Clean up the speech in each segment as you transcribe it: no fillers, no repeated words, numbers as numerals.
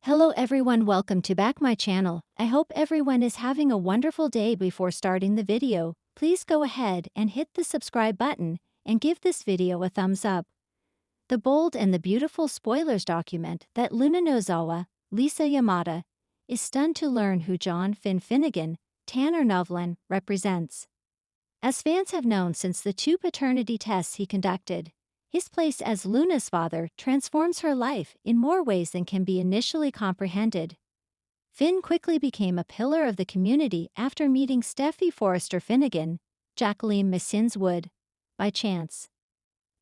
Hello everyone, welcome to back my channel. I hope everyone is having a wonderful day. Before starting the video, please go ahead and hit the subscribe button and give this video a thumbs up. The bold and the beautiful spoilers document that Luna Nozawa, Lisa Yamada, is stunned to learn who John Finn Finnegan, Tanner Novlan, represents. As fans have known since the two paternity tests he conducted, his place as Luna's father transforms her life in more ways than can be initially comprehended. Finn quickly became a pillar of the community after meeting Steffi Forrester Finnegan, Jacqueline Messins Wood, by chance.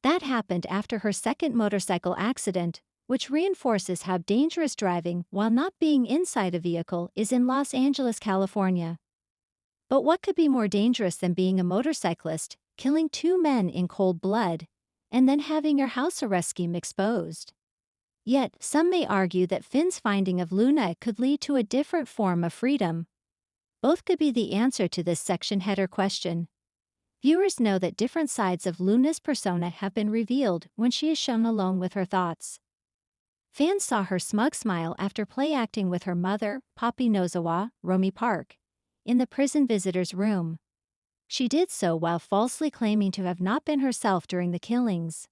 That happened after her second motorcycle accident, which reinforces how dangerous driving while not being inside a vehicle is in Los Angeles, California. But what could be more dangerous than being a motorcyclist, killing two men in cold blood, and then having your house arrest scheme exposed? Yet, some may argue that Finn's finding of Luna could lead to a different form of freedom. Both could be the answer to this section header question. Viewers know that different sides of Luna's persona have been revealed when she is shown alone with her thoughts. Fans saw her smug smile after play acting with her mother, Poppy Nozawa, Romy Park, in the prison visitor's room. She did so while falsely claiming to have not been herself during the killings.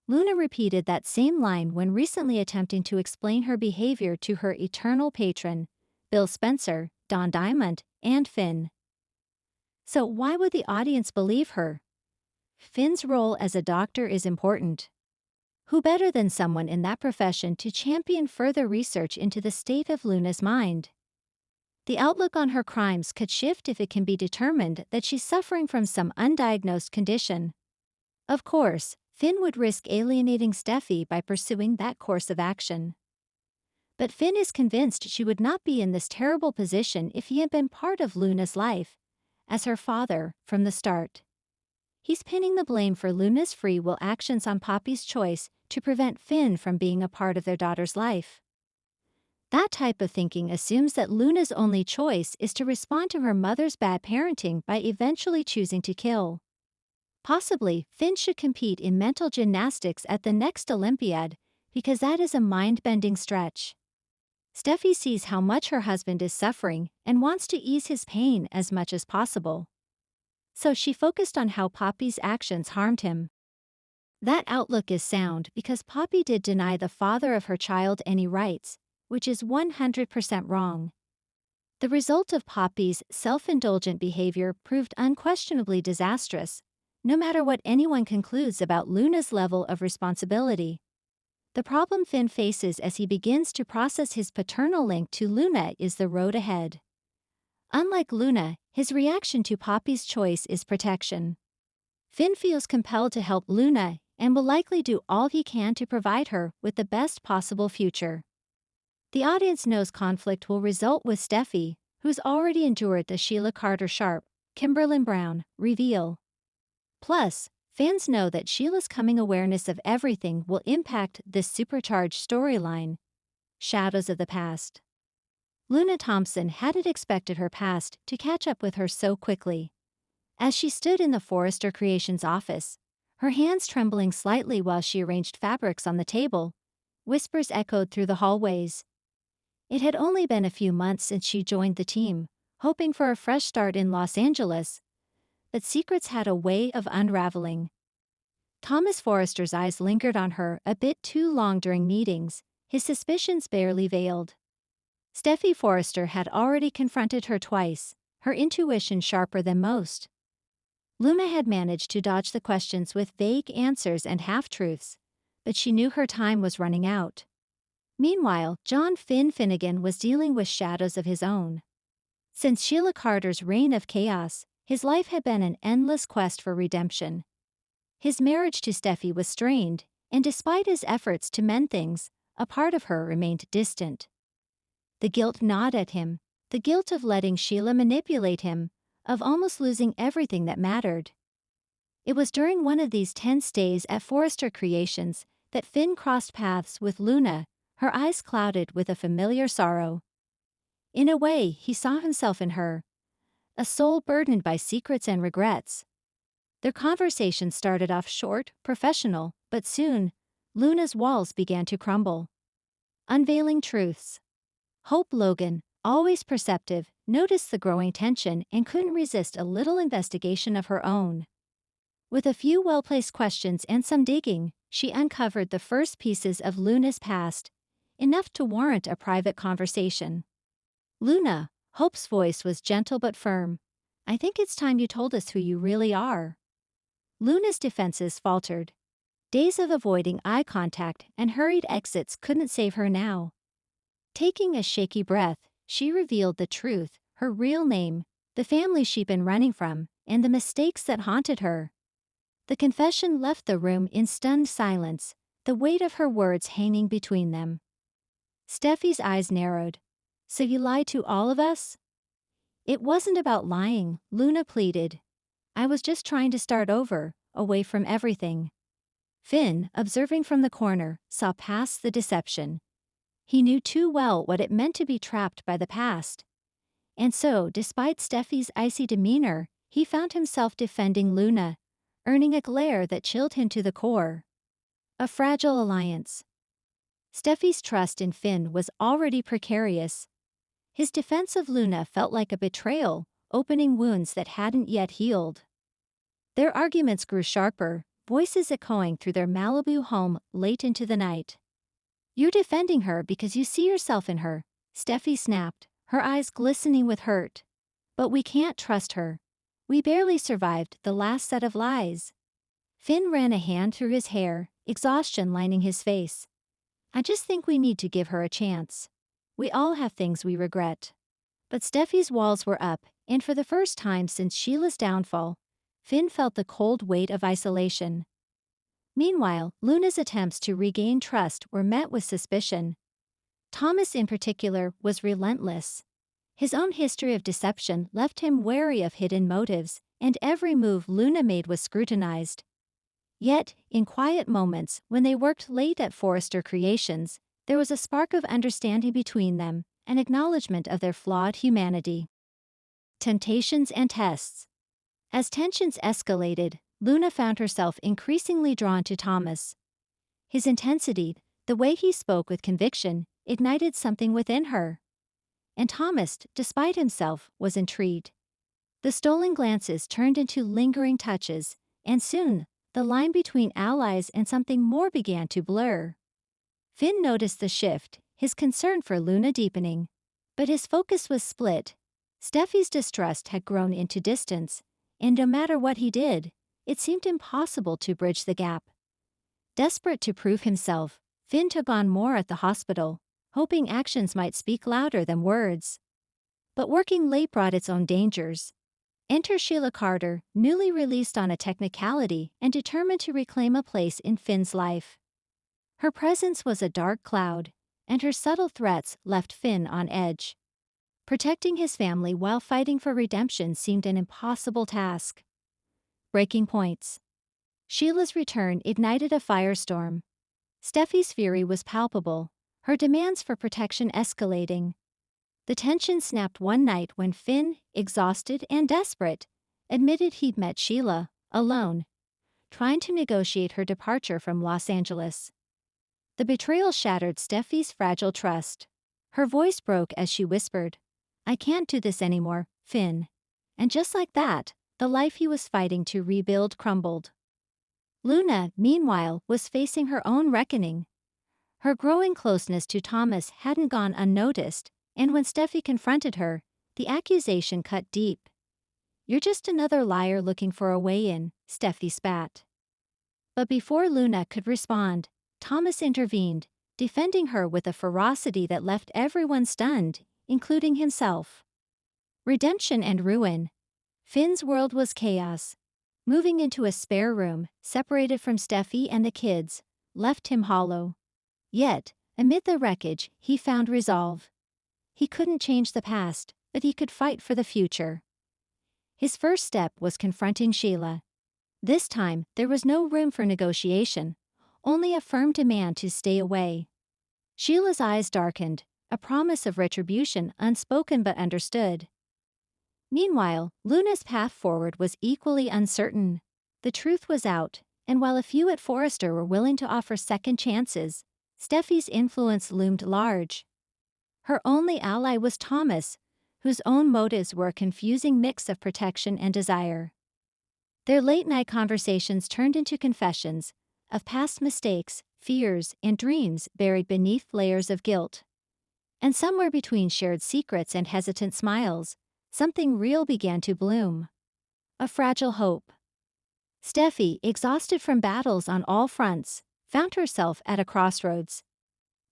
Luna repeated that same line when recently attempting to explain her behavior to her eternal patron, Bill Spencer, Don Diamond, and Finn. So why would the audience believe her? Finn's role as a doctor is important. Who better than someone in that profession to champion further research into the state of Luna's mind? The outlook on her crimes could shift if it can be determined that she's suffering from some undiagnosed condition. Of course, Finn would risk alienating Steffi by pursuing that course of action. But Finn is convinced she would not be in this terrible position if he had been part of Luna's life, as her father, from the start. He's pinning the blame for Luna's free will actions on Poppy's choice to prevent Finn from being a part of their daughter's life. That type of thinking assumes that Luna's only choice is to respond to her mother's bad parenting by eventually choosing to kill. Possibly, Finn should compete in mental gymnastics at the next Olympiad, because that is a mind-bending stretch. Steffi sees how much her husband is suffering and wants to ease his pain as much as possible. So she focused on how Poppy's actions harmed him. That outlook is sound because Poppy did deny the father of her child any rights, which is 100% wrong. The result of Poppy's self-indulgent behavior proved unquestionably disastrous, no matter what anyone concludes about Luna's level of responsibility. The problem Finn faces as he begins to process his paternal link to Luna is the road ahead. Unlike Luna, his reaction to Poppy's choice is protection. Finn feels compelled to help Luna and will likely do all he can to provide her with the best possible future. The audience knows conflict will result with Steffi, who's already endured the Sheila Carter Sharp, Kimberlin Brown reveal. Plus, fans know that Sheila's coming awareness of everything will impact this supercharged storyline. Shadows of the past. Luna Thompson hadn't expected her past to catch up with her so quickly. As she stood in the Forrester Creations office, her hands trembling slightly while she arranged fabrics on the table, whispers echoed through the hallways. It had only been a few months since she joined the team, hoping for a fresh start in Los Angeles, but secrets had a way of unraveling. Thomas Forrester's eyes lingered on her a bit too long during meetings, his suspicions barely veiled. Steffi Forrester had already confronted her twice, her intuition sharper than most. Luna had managed to dodge the questions with vague answers and half-truths, but she knew her time was running out. Meanwhile, John Finn Finnegan was dealing with shadows of his own. Since Sheila Carter's reign of chaos, his life had been an endless quest for redemption. His marriage to Steffi was strained, and despite his efforts to mend things, a part of her remained distant. The guilt gnawed at him, the guilt of letting Sheila manipulate him, of almost losing everything that mattered. It was during one of these tense days at Forrester Creations that Finn crossed paths with Luna, her eyes clouded with a familiar sorrow. In a way, he saw himself in her, a soul burdened by secrets and regrets. Their conversation started off short, professional, but soon, Luna's walls began to crumble. Unveiling truths. Hope Logan, always perceptive, noticed the growing tension and couldn't resist a little investigation of her own. With a few well-placed questions and some digging, she uncovered the first pieces of Luna's past, enough to warrant a private conversation. Luna, Hope's voice was gentle but firm. I think it's time you told us who you really are. Luna's defenses faltered. Days of avoiding eye contact and hurried exits couldn't save her now. Taking a shaky breath, she revealed the truth, her real name, the family she'd been running from, and the mistakes that haunted her. The confession left the room in stunned silence, the weight of her words hanging between them. Steffi's eyes narrowed. So you lied to all of us? It wasn't about lying, Luna pleaded. I was just trying to start over, away from everything. Finn, observing from the corner, saw past the deception. He knew too well what it meant to be trapped by the past. And so, despite Steffi's icy demeanor, he found himself defending Luna, earning a glare that chilled him to the core. A fragile alliance. Steffi's trust in Finn was already precarious. His defense of Luna felt like a betrayal, opening wounds that hadn't yet healed. Their arguments grew sharper, voices echoing through their Malibu home late into the night. You're defending her because you see yourself in her, Steffi snapped, her eyes glistening with hurt. But we can't trust her. We barely survived the last set of lies. Finn ran a hand through his hair, exhaustion lining his face. I just think we need to give her a chance. We all have things we regret. But Steffi's walls were up, and for the first time since Sheila's downfall, Finn felt the cold weight of isolation. Meanwhile, Luna's attempts to regain trust were met with suspicion. Thomas in particular was relentless. His own history of deception left him wary of hidden motives, and every move Luna made was scrutinized. Yet, in quiet moments, when they worked late at Forrester Creations, there was a spark of understanding between them, an acknowledgement of their flawed humanity. Temptations and tests. As tensions escalated, Luna found herself increasingly drawn to Thomas. His intensity, the way he spoke with conviction, ignited something within her. And Thomas, despite himself, was intrigued. The stolen glances turned into lingering touches, and soon, the line between allies and something more began to blur. Finn noticed the shift, his concern for Luna deepening. But his focus was split. Steffi's distrust had grown into distance, and no matter what he did, it seemed impossible to bridge the gap. Desperate to prove himself, Finn took on more at the hospital, hoping actions might speak louder than words. But working late brought its own dangers. Enter Sheila Carter, newly released on a technicality and determined to reclaim a place in Finn's life. Her presence was a dark cloud, and her subtle threats left Finn on edge. Protecting his family while fighting for redemption seemed an impossible task. Breaking points. Sheila's return ignited a firestorm. Steffi's fury was palpable, her demands for protection escalating. The tension snapped one night when Finn, exhausted and desperate, admitted he'd met Sheila, alone, trying to negotiate her departure from Los Angeles. The betrayal shattered Steffi's fragile trust. Her voice broke as she whispered, I can't do this anymore, Finn. And just like that, the life he was fighting to rebuild crumbled. Luna, meanwhile, was facing her own reckoning. Her growing closeness to Thomas hadn't gone unnoticed, and when Steffi confronted her, the accusation cut deep. You're just another liar looking for a way in, Steffi spat. But before Luna could respond, Thomas intervened, defending her with a ferocity that left everyone stunned, including himself. Redemption and ruin. Finn's world was chaos. Moving into a spare room, separated from Steffi and the kids, left him hollow. Yet, amid the wreckage, he found resolve. He couldn't change the past, but he could fight for the future. His first step was confronting Sheila. This time, there was no room for negotiation, only a firm demand to stay away. Sheila's eyes darkened, a promise of retribution unspoken but understood. Meanwhile, Luna's path forward was equally uncertain. The truth was out, and while a few at Forrester were willing to offer second chances, Steffi's influence loomed large. Her only ally was Thomas, whose own motives were a confusing mix of protection and desire. Their late-night conversations turned into confessions of past mistakes, fears, and dreams buried beneath layers of guilt. And somewhere between shared secrets and hesitant smiles, something real began to bloom. A fragile hope. Steffi, exhausted from battles on all fronts, found herself at a crossroads.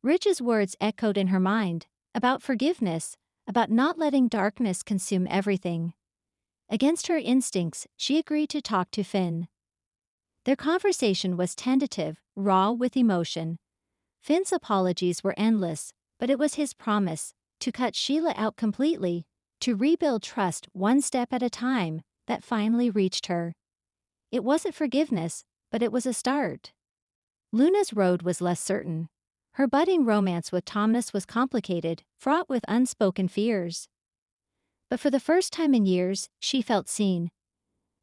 Ridge's words echoed in her mind, about forgiveness, about not letting darkness consume everything. Against her instincts, she agreed to talk to Finn. Their conversation was tentative, raw with emotion. Finn's apologies were endless, but it was his promise to cut Sheila out completely, to rebuild trust one step at a time, that finally reached her. It wasn't forgiveness, but it was a start. Luna's road was less certain. Her budding romance with Thomas was complicated, fraught with unspoken fears. But for the first time in years, she felt seen.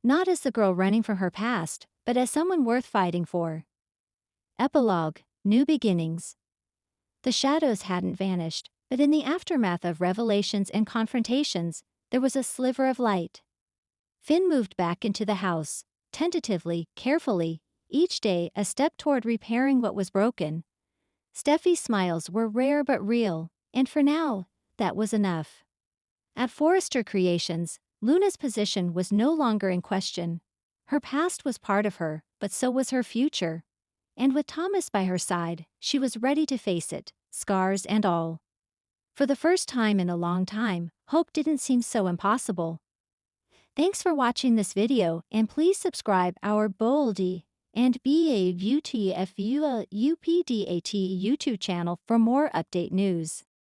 Not as the girl running from her past, but as someone worth fighting for. Epilogue: New Beginnings. The shadows hadn't vanished, but in the aftermath of revelations and confrontations, there was a sliver of light. Finn moved back into the house, tentatively, carefully, each day a step toward repairing what was broken. Steffi's smiles were rare but real, and for now, that was enough. At Forrester Creations, Luna's position was no longer in question. Her past was part of her, but so was her future. And with Thomas by her side, she was ready to face it, scars and all. For the first time in a long time, hope didn't seem so impossible. Thanks for watching this video, and please subscribe our Boldy and BAUTFUPDAT YouTube channel for more update news.